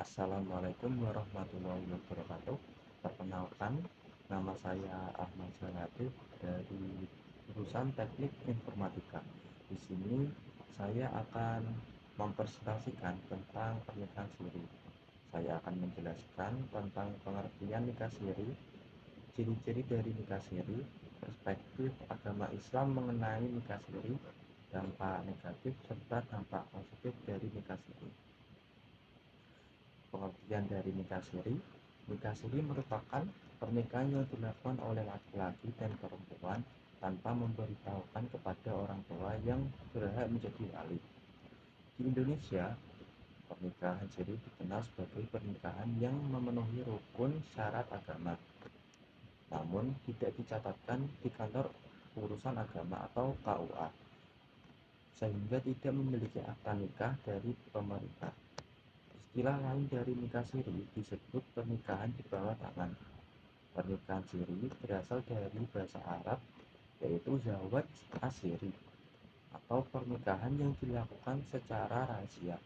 Assalamualaikum warahmatullahi wabarakatuh. Perkenalkan, nama saya Ahmad Zahati dari jurusan Teknik Informatika. Di sini saya akan mempresentasikan tentang pernikahan siri. Saya akan menjelaskan tentang pengertian nikah siri, ciri-ciri dari nikah siri, perspektif agama Islam mengenai nikah siri, dampak negatif serta dampak positif dari nikah siri. Pengertian dari nikah siri. Nikah siri merupakan pernikahan yang dilakukan oleh laki-laki dan perempuan tanpa memberitahukan kepada orang tua yang berhak menjadi wali. Di Indonesia, pernikahan siri dikenal sebagai pernikahan yang memenuhi rukun syarat agama, namun tidak dicatatkan di kantor urusan agama atau KUA, sehingga tidak memiliki akta nikah dari pemerintah. Istilah lain dari nikah siri disebut pernikahan di bawah tangan. Pernikahan siri berasal dari bahasa Arab, yaitu zawaj asiri, atau pernikahan yang dilakukan secara rahasia.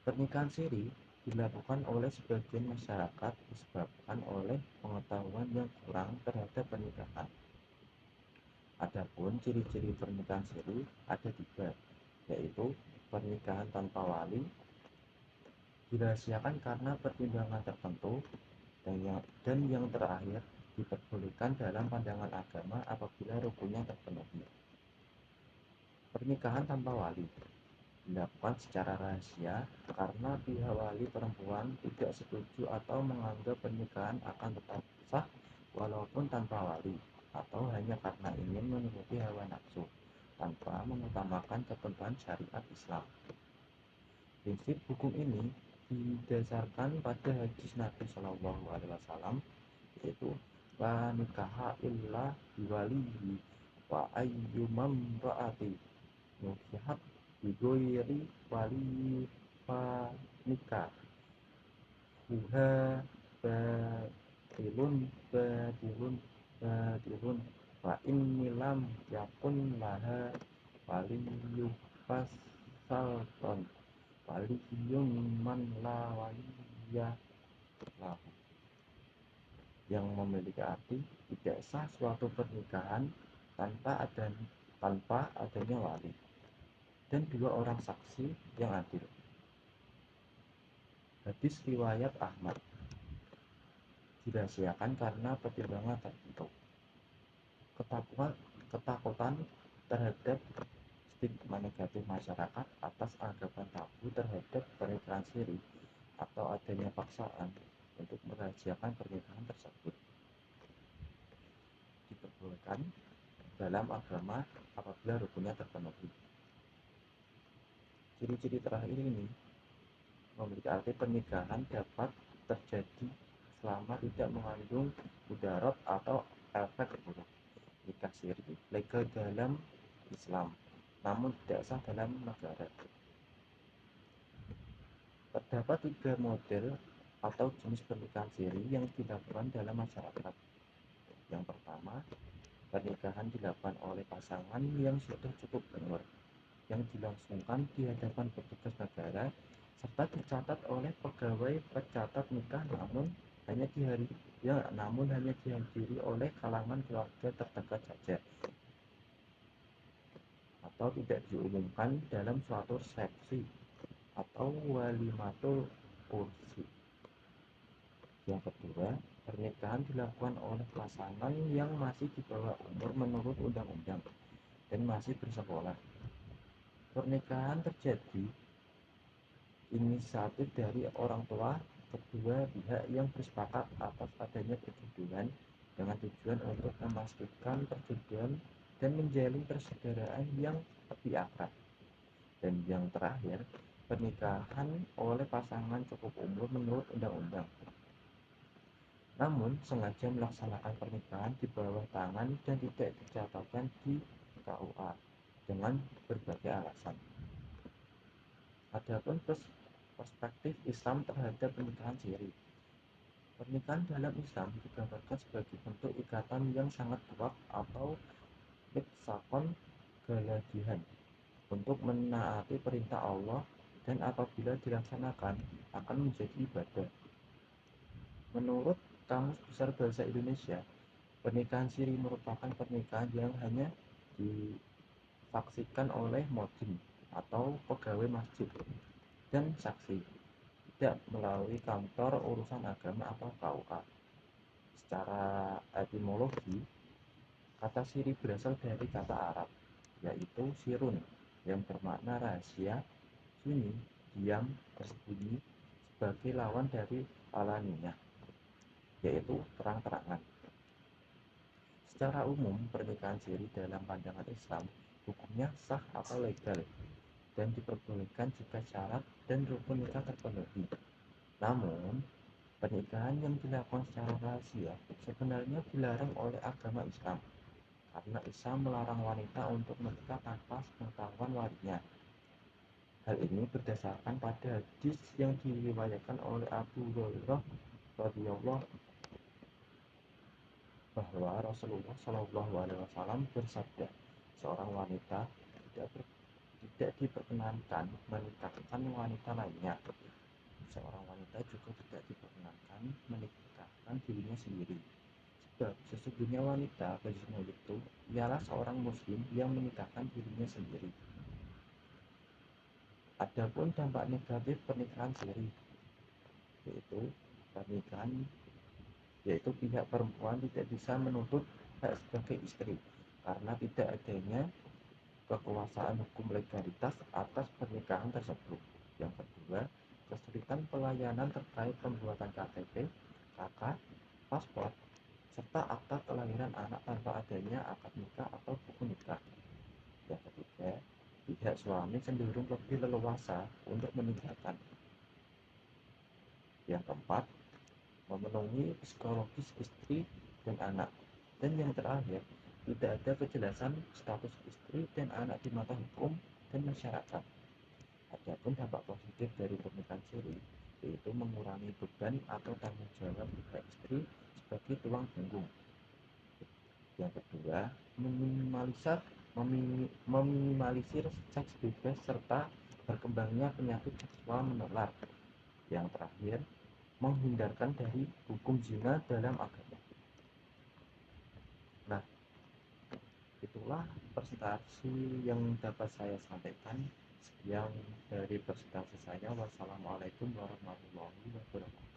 Pernikahan siri dilakukan oleh sebagian masyarakat disebabkan oleh pengetahuan yang kurang terhadap pernikahan. Adapun ciri-ciri pernikahan siri ada tiga, yaitu pernikahan tanpa wali, dirahasiakan karena pertimbangan tertentu, dan yang terakhir diperbolehkan dalam pandangan agama apabila rukunnya terpenuhi. Pernikahan tanpa wali dilakukan secara rahasia karena pihak wali perempuan tidak setuju atau menganggap pernikahan akan tetap sah walaupun tanpa wali, atau hanya karena ingin menuruti hawa nafsu tanpa mengutamakan ketentuan syariat Islam. Prinsip hukum ini didasarkan pada hadis Nabi Shallallahu Alaihi Wasallam, yaitu la nikaha illa biwalihi wa ayyumam ra'ati nukihat bigoiri wali fa nikah huha batilun batilun batilun wa inilam yakun laha waliyyu fasalton waliyun man la waliya lahu, yang memiliki arti tidak sah suatu pernikahan tanpa adanya wali dan dua orang saksi yang adil. Hadis riwayat Ahmad, dirahasiakan karena pertimbangan tertentu. Ketakutan terhadap stigma negatif masyarakat atas anggapan tabu terhadap pernikahan siri atau adanya paksaan untuk merahasiakan pernikahan tersebut diperbolehkan dalam agama apabila rukunnya terpenuhi. Ciri-ciri terakhir ini memiliki arti pernikahan dapat terjadi selama tidak mengandung mudarat atau efek buruk. Nikah siri legal dalam Islam, namun tidak sah dalam negara. Terdapat tiga model atau jenis pernikahan siri yang dilakukan dalam masyarakat. Yang pertama, pernikahan dilakukan oleh pasangan yang sudah cukup umur, yang dilangsungkan di hadapan petugas negara serta dicatat oleh pegawai pencatat nikah, namun hanya dihadiri oleh kalangan keluarga terdekat saja atau tidak diumumkan dalam suatu resepsi atau walimatul ursi. Yang kedua, pernikahan dilakukan oleh pasangan yang masih di bawah umur menurut undang-undang dan masih bersekolah. Pernikahan terjadi inisiatif dari orang tua kedua pihak yang bersepakat atas adanya perjodohan dengan tujuan untuk memastikan perjodohan dan menjalin persaudaraan yang lebih akrab. Dan yang terakhir, pernikahan oleh pasangan cukup umur menurut undang-undang, namun sengaja melaksanakan pernikahan di bawah tangan dan tidak dicatatkan di KUA dengan berbagai alasan. Adapun perspektif Islam terhadap pernikahan siri. Pernikahan dalam Islam digambarkan sebagai bentuk ikatan yang sangat kuat atau mitsaqon galagihan untuk menaati perintah Allah dan apabila dilaksanakan akan menjadi ibadah. Menurut Kamus Besar Bahasa Indonesia, pernikahan siri merupakan pernikahan yang hanya disaksikan oleh muadzin atau pegawai masjid dan saksi, tidak melalui kantor urusan agama atau KUA. Secara etimologi, kata siri berasal dari kata Arab, yaitu sirun, yang bermakna rahasia, sunyi, diam, tersembunyi, sebagai lawan dari alaniyah, yaitu terang-terangan. Secara umum, pernikahan siri dalam pandangan Islam hukumnya sah atau legal dan diperbolehkan jika syarat dan rukun nikah terpenuhi. Namun, pernikahan yang dilakukan secara rahasia sebenarnya dilarang oleh agama Islam karena Islam melarang wanita untuk menikah tanpa sepengetahuan walinya. Hal ini berdasarkan pada hadis yang diriwayatkan oleh Abu Hurairah radhiyallahu bahwa Rasulullah Shallallahu Alaihi Wasallam bersabda, seorang wanita tidak diperkenankan menikahkan wanita lainnya. Seorang wanita juga tidak diperkenankan menikahkan dirinya sendiri. Sebab sesungguhnya wanita berzina itu ialah seorang muslim yang menikahkan dirinya sendiri. Adapun dampak negatif pernikahan siri, yaitu pernikahan yaitu pihak perempuan tidak bisa menuntut hak sebagai istri karena tidak adanya kekuasaan hukum legalitas atas pernikahan tersebut. Yang kedua, kesulitan pelayanan terkait pembuatan KTP, KK, paspor, serta akta kelahiran anak tanpa adanya akad nikah atau buku nikah. Yang ketiga, pihak suami cenderung lebih leluasa untuk meninggalkan. Yang keempat, memenuhi psikologis istri dan anak. Dan yang terakhir, tidak ada kejelasan status istri dan anak di mata hukum dan masyarakat. Adapun dampak positif dari pernikahan siri, yaitu mengurangi beban atau tanggung jawab pihak istri sebagai tulang punggung. Yang kedua, meminimalisir seks bebas serta berkembangnya penyakit seksual menular. Yang terakhir, menghindarkan dari hukum zina dalam agama. Nah, itulah presentasi yang dapat saya sampaikan. Sekian dari presentasi saya. Wassalamualaikum warahmatullahi wabarakatuh.